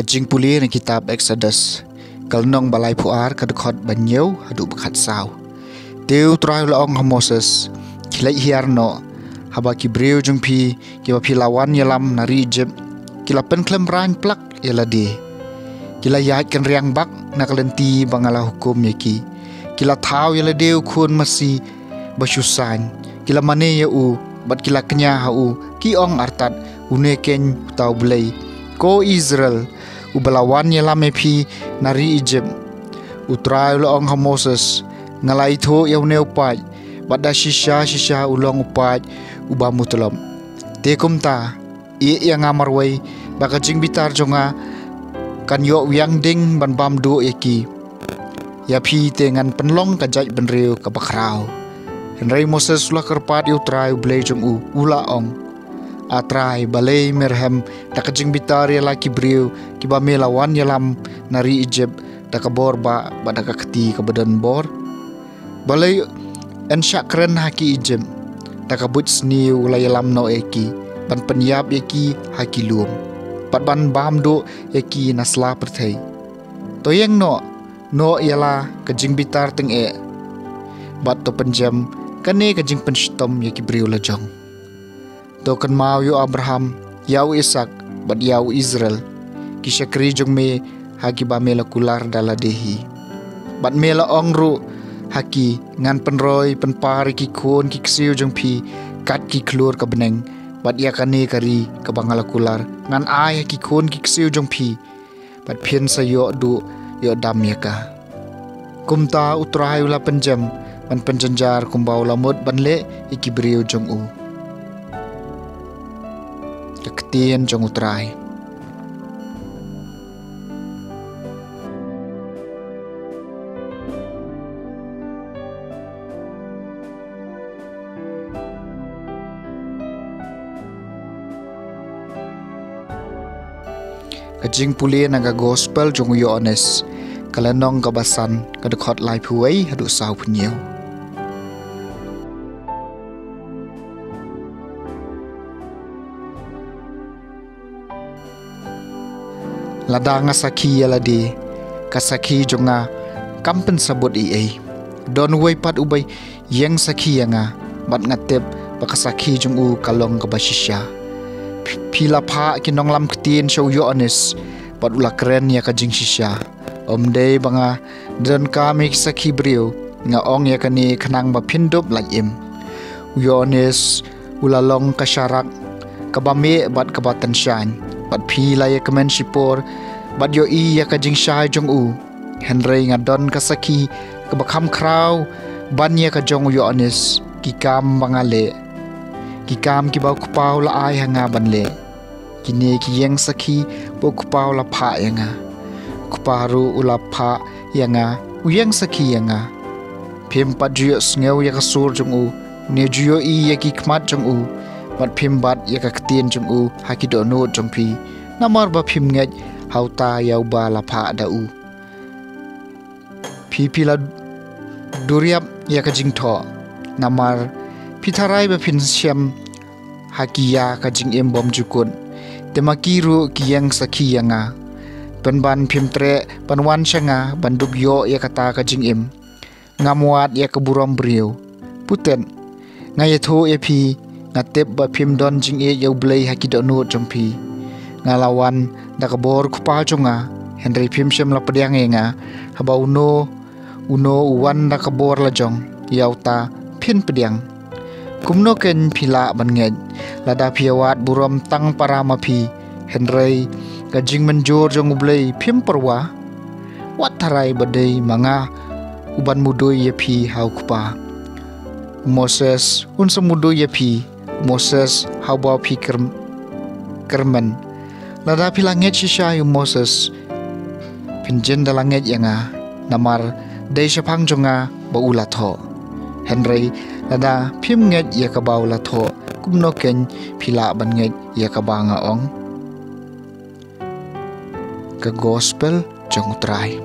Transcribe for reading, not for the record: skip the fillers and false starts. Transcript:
JINGPULE na kitab Eksodus kalnong balai puar kadukot banyaw hadu bekat saw. Taiew terakhir laong Moses kilai hiarno haba kibreu jungpi kiba pilawan yalam nari Egypt kila penklem ran plak yalade kila yat kan riang bak nakalenti bangala hukum yaki kila tahu yalade kun masih basyusan kila mane ya bat kila kenya hau ki ong artat uneken tau belai ko Israel ubalawan yalam epi nari Egypt utrai laong Moses ngalai tho yaune upai bada shisha ulong upai ubamu telom tekum ta yang amarwai baka jing bitar jonga kan yo wiang ding ban bam do eki ya phi tengan penlong kajai benreu ka bakrau henry Moses ula kerpat yu trai blai jong ula ong atrai balei merhem tak jing bitar ya laki breu kiba melawan yalam nari Egypt tak bor ba bada ka keti ka badan bor balai en syakren haki Egypt tak but Sngi ulai yalam no eki ban penyap eki haki lum pat ban bam do eki nasla perthai to yang no yala ka jing bitar teng bat to penjam kane ka jing penstom yeki breu lajong to kan mau yo Abraham yau Ishak bat yau Israel kisakri jong me haki ba mela kular daladehi bat mela ongru haki ngan penroy penpar ki kon ki ksiu jong pi kat ki klur ka beneng bat ya kane kari ka bangala kular ngan ai ki kon ki ksiu jong pi bat phien sa yo du yo dam ya ka kumta utrai ula penjam ban penjanjar kumbau lamut banle iki breu jong Ketien jong utrai JINGPULE naga gospel jong IOANNIS kalanong kabasan kadukot lai puai hadu saw punyew lada nga saki yalade kasaki jonga kampen sabot don way pat ubay yang saki nga bat ngatep bakasaki jong kalong kabasisya pila pha kinong lam ktin show IOANNIS bat ula keren ya ka jing sisya omdei banga don ka mi saki breu nga ong ya kani khanang ba phindop laim IOANNIS ula long ka syarak kabame bat kabatan syan bat pila ya kemen sipor bat yo ya ka jing syai jong henry nga don ka saki kabakam kraw ban ya ka jong IOANNIS kikam bangale kikam ki bau kupau la ai hanga banle kini ki yang saki bo kupau la pha yanga kuparu ula pha yanga uyang saki yanga phim padrio sngew ya kasur jong ne juyo ya ki khmat jong mat phim bat ya ka ktien jong haki do no jong pi namar ba phim ngai hauta yau ba la pha da pila duriap ya ka jing tho namar pitharai ba phin siam hakia ka jing bom jukun temakiru kiyang saki yanga penban phimtre panwan shanga banduk yo ya kata ka jing ngamuat ya keburom breu puten ngaya tho epi ngatep ba phim don jing yau blai haki do no jompi ngalawan dakabor kupa jonga henry phim sem la pediang nga haba uno uwan dakabor la jong yauta phin pediang kumno ken phila banged lada phiawat burom tang parama phi henry ka jing menjor jong ublei phim perwa wat tharai badai manga uban mudoi ye phi hau kupa Moses un semudoi ye phi Moses hau ba phi kermen lada philanget shisha yu Moses pinjen dalanget yanga namar dei sapang jonga ba ula tho henry lada phim nget ya ka bau la tho kumno ken phila ban nget ya ka banga ong ka gospel jong trai